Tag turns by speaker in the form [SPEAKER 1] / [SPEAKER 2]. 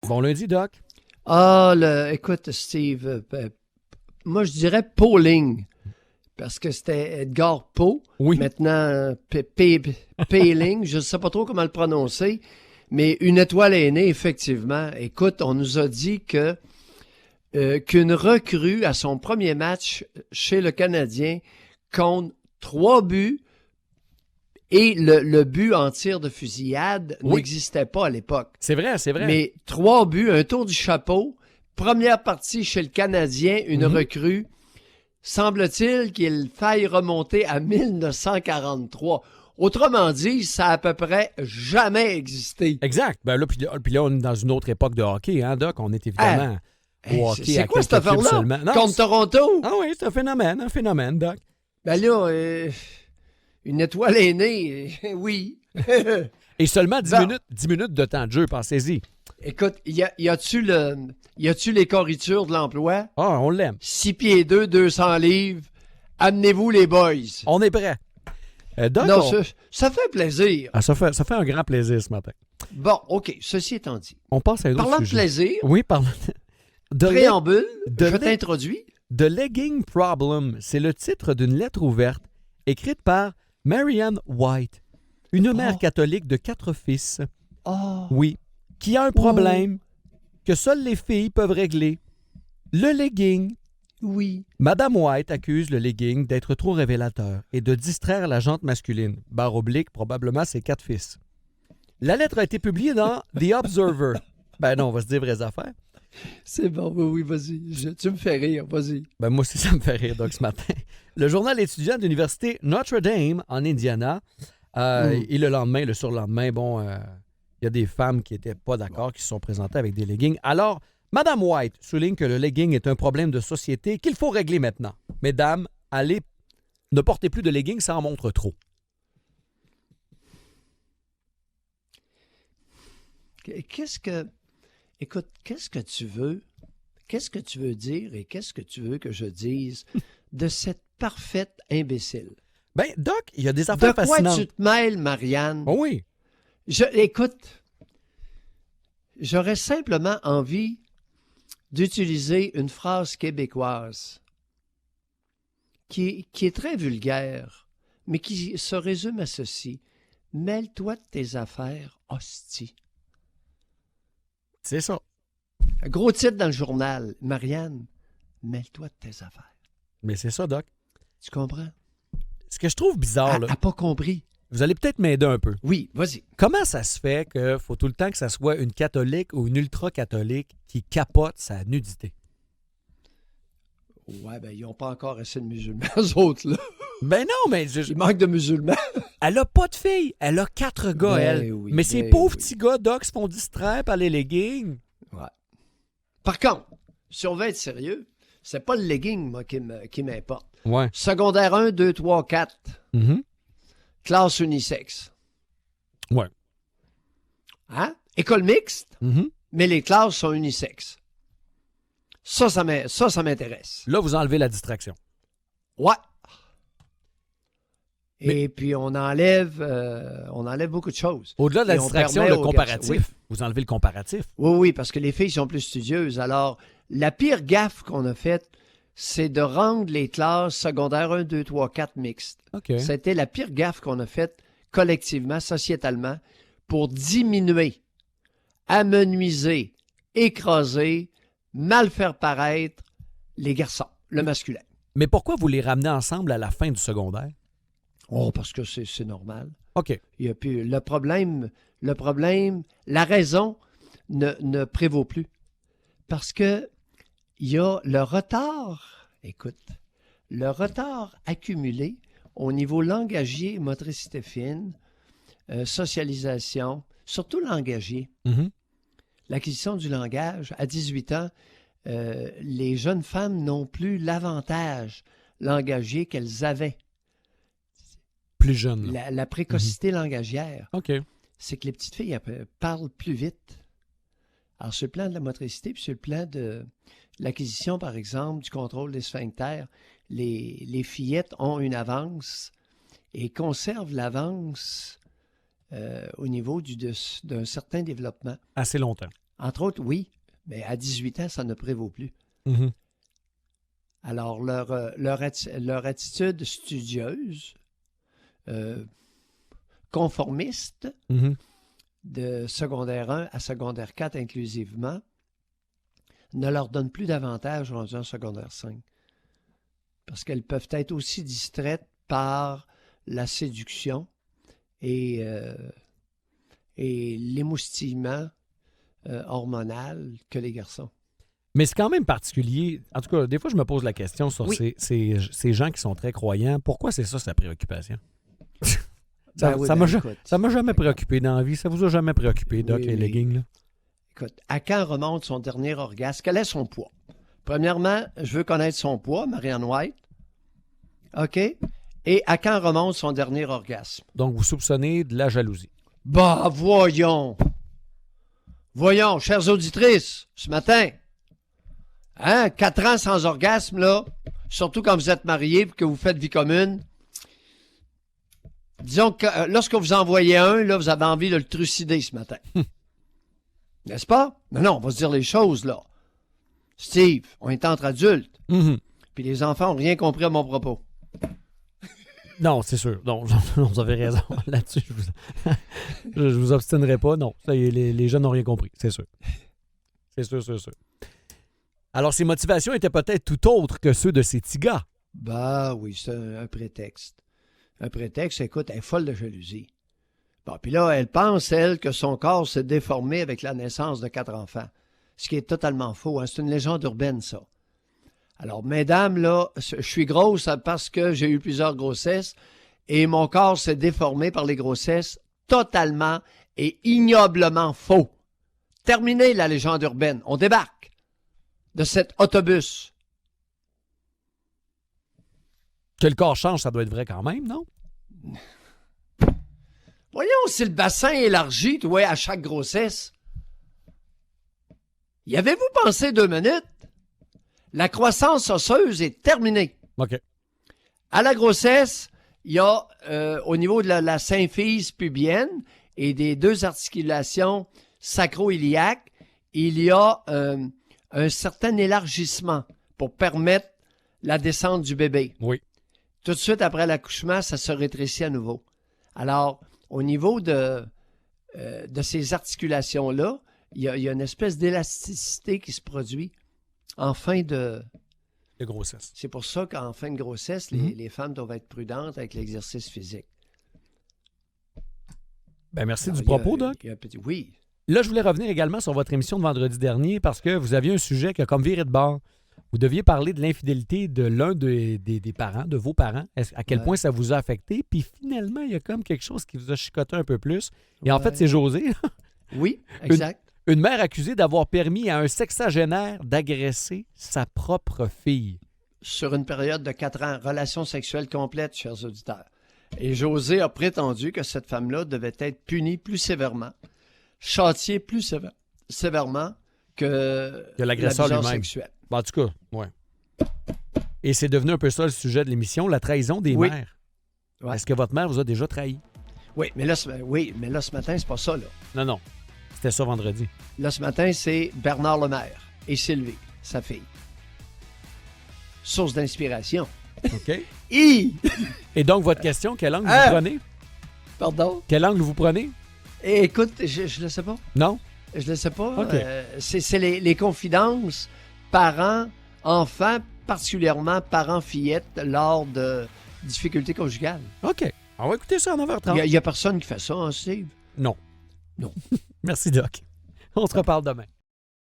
[SPEAKER 1] Bon lundi, Doc.
[SPEAKER 2] Écoute, Steve, moi je dirais Pauling, parce que c'était Edgar Poe.
[SPEAKER 1] Oui.
[SPEAKER 2] Maintenant, Payling, je ne sais pas trop comment le prononcer, mais une étoile est née, effectivement. Écoute, on nous a dit qu'une recrue à son premier match chez le Canadien compte 3 buts et le but en tir de fusillade n'existait pas à l'époque.
[SPEAKER 1] C'est vrai, c'est vrai.
[SPEAKER 2] Mais 3 buts, un tour du chapeau, première partie chez le Canadien, une recrue. Semble-t-il qu'il faille remonter à 1943. Autrement dit, ça a à peu près jamais existé.
[SPEAKER 1] Exact. Ben là, puis là, on est dans une autre époque de hockey, hein, Doc? On est évidemment au hockey
[SPEAKER 2] c'est
[SPEAKER 1] à
[SPEAKER 2] quoi cette
[SPEAKER 1] quelques clubs
[SPEAKER 2] affaire-là?
[SPEAKER 1] seulement. Non,
[SPEAKER 2] Contre Toronto?
[SPEAKER 1] Ah oui, c'est un phénomène, Doc.
[SPEAKER 2] Ben là, une étoile est née, oui.
[SPEAKER 1] Et seulement 10 minutes de temps de jeu, pensez-y.
[SPEAKER 2] Écoute, y a-tu les corritures de l'emploi?
[SPEAKER 1] Ah, on l'aime.
[SPEAKER 2] 6 pieds 2, 200 livres. Amenez-vous les boys.
[SPEAKER 1] On est prêts. Doc,
[SPEAKER 2] non, ça fait plaisir.
[SPEAKER 1] Ah, ça fait un grand plaisir ce matin.
[SPEAKER 2] Bon, OK, ceci étant dit.
[SPEAKER 1] On passe à un autre
[SPEAKER 2] Parlant
[SPEAKER 1] sujet.
[SPEAKER 2] de plaisir,
[SPEAKER 1] Oui, parlant de
[SPEAKER 2] préambule, je t'introduis.
[SPEAKER 1] The Legging Problem, c'est le titre d'une lettre ouverte écrite par Marianne White, une mère catholique de 4 fils.
[SPEAKER 2] Oh.
[SPEAKER 1] Oui, qui a un problème que seules les filles peuvent régler. Le legging.
[SPEAKER 2] Oui.
[SPEAKER 1] Madame White accuse le legging d'être trop révélateur et de distraire la jante masculine. Barre oblique, probablement ses 4 fils. La lettre a été publiée dans The Observer. Ben non, on va se dire vraies affaires.
[SPEAKER 2] C'est bon, oui, vas-y. Tu me fais rire, vas-y.
[SPEAKER 1] Ben moi aussi, ça me fait rire, Doc, ce matin. Le journal étudiant de l'université Notre-Dame, en Indiana, et le surlendemain, il y a des femmes qui n'étaient pas d'accord, qui se sont présentées avec des leggings. Alors, Madame White souligne que le legging est un problème de société qu'il faut régler maintenant. Mesdames, ne portez plus de leggings, ça en montre trop.
[SPEAKER 2] Écoute, qu'est-ce que tu veux? Qu'est-ce que tu veux dire et qu'est-ce que tu veux que je dise de cette parfaite imbécile?
[SPEAKER 1] Ben, Doc, il y a des affaires fascinantes.
[SPEAKER 2] De quoi tu te mêles, Marianne?
[SPEAKER 1] Oh oui.
[SPEAKER 2] Écoute, j'aurais simplement envie d'utiliser une phrase québécoise qui est très vulgaire, mais qui se résume à ceci. Mêle-toi de tes affaires, hostie.
[SPEAKER 1] C'est ça.
[SPEAKER 2] Un gros titre dans le journal. Marianne, mêle-toi de tes affaires.
[SPEAKER 1] Mais c'est ça, Doc.
[SPEAKER 2] Tu comprends?
[SPEAKER 1] Ce que je trouve bizarre, là.
[SPEAKER 2] Elle n'a pas compris.
[SPEAKER 1] Vous allez peut-être m'aider un peu.
[SPEAKER 2] Oui, vas-y.
[SPEAKER 1] Comment ça se fait qu'il faut tout le temps que ça soit une catholique ou une ultra-catholique qui capote sa nudité?
[SPEAKER 2] Ouais, ben, ils n'ont pas encore assez de musulmans, eux autres, là.
[SPEAKER 1] Ben non, mais...
[SPEAKER 2] Il manque de musulmans.
[SPEAKER 1] Elle a pas de filles. Elle a 4 gars, elle.
[SPEAKER 2] Oui,
[SPEAKER 1] mais ces pauvres petits gars, Doc, se font distraire par les leggings.
[SPEAKER 2] Ouais. Par contre, si on veut être sérieux, c'est pas le legging, moi, qui m'importe.
[SPEAKER 1] Ouais.
[SPEAKER 2] Secondaire 1, 2, 3, 4. Classe unisexe.
[SPEAKER 1] Ouais.
[SPEAKER 2] Hein? École mixte, mais les classes sont unisexes. Ça m'intéresse.
[SPEAKER 1] Là, vous enlevez la distraction.
[SPEAKER 2] Ouais. Et puis, on enlève beaucoup de choses.
[SPEAKER 1] Au-delà de la
[SPEAKER 2] Et on
[SPEAKER 1] distraction,
[SPEAKER 2] permet
[SPEAKER 1] le
[SPEAKER 2] aux
[SPEAKER 1] comparatif.
[SPEAKER 2] garçons-
[SPEAKER 1] Vous enlevez le comparatif.
[SPEAKER 2] Oui, parce que les filles sont plus studieuses. Alors, la pire gaffe qu'on a faite, c'est de rendre les classes secondaires 1, 2, 3, 4 mixtes.
[SPEAKER 1] OK.
[SPEAKER 2] C'était la pire gaffe qu'on a faite collectivement, sociétalement, pour diminuer, amenuiser, écraser, mal faire paraître les garçons, le masculin.
[SPEAKER 1] Mais pourquoi vous les ramenez ensemble à la fin du secondaire?
[SPEAKER 2] Oh, parce que c'est normal.
[SPEAKER 1] OK.
[SPEAKER 2] Il y a plus, le problème, la raison ne prévaut plus. Parce que il y a le retard accumulé au niveau langagier, motricité fine, socialisation, surtout langagier. L'acquisition du langage, à 18 ans, les jeunes femmes n'ont plus l'avantage langagier qu'elles avaient.
[SPEAKER 1] Plus jeune.
[SPEAKER 2] La précocité langagière,
[SPEAKER 1] OK.
[SPEAKER 2] c'est que les petites filles elles parlent plus vite. Alors, sur le plan de la motricité, puis sur le plan de l'acquisition, par exemple, du contrôle des sphincters, les fillettes ont une avance et conservent l'avance au niveau d'un certain développement.
[SPEAKER 1] Assez longtemps.
[SPEAKER 2] Entre autres, oui, mais à 18 ans, ça ne prévaut plus.
[SPEAKER 1] Mhm.
[SPEAKER 2] Alors, leur attitude studieuse, conformiste,
[SPEAKER 1] Mhm.
[SPEAKER 2] de secondaire 1 à secondaire 4 inclusivement, ne leur donne plus d'avantages rendus en secondaire 5. Parce qu'elles peuvent être aussi distraites par la séduction et l'émoustillement hormonal que les garçons.
[SPEAKER 1] Mais c'est quand même particulier. En tout cas, des fois, je me pose la question sur
[SPEAKER 2] Oui.
[SPEAKER 1] ces gens qui sont très croyants. Pourquoi c'est ça, sa préoccupation?
[SPEAKER 2] Ben oui,
[SPEAKER 1] ça
[SPEAKER 2] ben
[SPEAKER 1] m'a
[SPEAKER 2] écoute.
[SPEAKER 1] ça m'a jamais préoccupé dans la vie. Ça vous a jamais préoccupé, Doc,
[SPEAKER 2] Oui,
[SPEAKER 1] les
[SPEAKER 2] oui.
[SPEAKER 1] leggings, là?
[SPEAKER 2] Écoute, à quand remonte son dernier orgasme? Quel est son poids? Premièrement, je veux connaître son poids, Marianne White. OK? Et à quand remonte son dernier orgasme?
[SPEAKER 1] Donc, vous soupçonnez de la jalousie.
[SPEAKER 2] Bah, voyons! Voyons, chères auditrices, ce matin. Hein? 4 ans sans orgasme, là. Surtout quand vous êtes mariés et que vous faites vie commune. Disons que lorsque vous en voyez un, là, vous avez envie de le trucider ce matin. N'est-ce pas? Mais non, on va se dire les choses, là. Steve, on est entre adultes.
[SPEAKER 1] Mhm.
[SPEAKER 2] Puis les enfants n'ont rien compris à mon propos.
[SPEAKER 1] Non, c'est sûr. Non, vous avez raison. Là-dessus, je vous obstinerai pas. Non, ça, les jeunes n'ont rien compris. C'est sûr. C'est sûr, c'est sûr. Alors, ses motivations étaient peut-être tout autres que ceux de ces petits gars.
[SPEAKER 2] Bah oui, c'est un prétexte. Un prétexte, écoute, elle est folle de jalousie. Bon, puis là, elle pense, elle, que son corps s'est déformé avec la naissance de 4 enfants. Ce qui est totalement faux. Hein? C'est une légende urbaine, ça. Alors, mesdames, là, je suis grosse parce que j'ai eu plusieurs grossesses et mon corps s'est déformé par les grossesses totalement et ignoblement faux. Terminez la légende urbaine. On débarque de cet autobus.
[SPEAKER 1] Que le corps change, ça doit être vrai quand même, non?
[SPEAKER 2] Voyons, si le bassin élargi, tu vois, à chaque grossesse. Y avez-vous pensé 2 minutes? La croissance osseuse est terminée.
[SPEAKER 1] OK.
[SPEAKER 2] À la grossesse, il y a, au niveau de la symphyse pubienne et des 2 articulations sacro-iliaques, il y a un certain élargissement pour permettre la descente du bébé.
[SPEAKER 1] Oui.
[SPEAKER 2] Tout de suite après l'accouchement, ça se rétrécit à nouveau. Alors, au niveau de ces articulations-là, il y a une espèce d'élasticité qui se produit en fin de...
[SPEAKER 1] De grossesse.
[SPEAKER 2] C'est pour ça qu'en fin de grossesse, les femmes doivent être prudentes avec l'exercice physique.
[SPEAKER 1] Ben merci
[SPEAKER 2] Alors,
[SPEAKER 1] du propos, Doc.
[SPEAKER 2] il y a un petit... Oui.
[SPEAKER 1] Là, je voulais revenir également sur votre émission de vendredi dernier parce que vous aviez un sujet qui a comme viré de bord. Vous deviez parler de l'infidélité de l'un des parents, de vos parents, à quel point ça vous a affecté. Puis finalement, il y a comme quelque chose qui vous a chicoté un peu plus. Et en fait, c'est José,
[SPEAKER 2] Oui, exact.
[SPEAKER 1] une mère accusée d'avoir permis à un sexagénaire d'agresser sa propre fille.
[SPEAKER 2] Sur une période de 4 ans, relation sexuelle complète, chers auditeurs. Et José a prétendu que cette femme-là devait être punie plus sévèrement, châtiée plus sévèrement que
[SPEAKER 1] l'agresseur lui-même.
[SPEAKER 2] sexuel.
[SPEAKER 1] Bon, en tout cas, ouais. Et c'est devenu un peu ça le sujet de l'émission, la trahison des
[SPEAKER 2] Oui.
[SPEAKER 1] mères.
[SPEAKER 2] Ouais.
[SPEAKER 1] Est-ce que votre mère vous a déjà trahi?
[SPEAKER 2] Oui, mais là, ce matin, c'est pas ça, là.
[SPEAKER 1] Non, non. C'était ça vendredi.
[SPEAKER 2] Là, ce matin, c'est Bernard Lemaire et Sylvie, sa fille. Source d'inspiration.
[SPEAKER 1] OK.
[SPEAKER 2] Et
[SPEAKER 1] Et donc, votre question, quel angle
[SPEAKER 2] Ah!
[SPEAKER 1] vous prenez?
[SPEAKER 2] Pardon?
[SPEAKER 1] Quel angle vous prenez?
[SPEAKER 2] Et écoute, je le sais pas.
[SPEAKER 1] Non?
[SPEAKER 2] Je le sais pas.
[SPEAKER 1] OK.
[SPEAKER 2] C'est les confidences parents-enfants, particulièrement parents-fillettes, lors de difficultés conjugales.
[SPEAKER 1] OK. On va écouter ça à 9h30.
[SPEAKER 2] Il y a personne qui fait ça, hein, Steve?
[SPEAKER 1] Non.
[SPEAKER 2] Non.
[SPEAKER 1] Merci, Doc. On se reparle demain.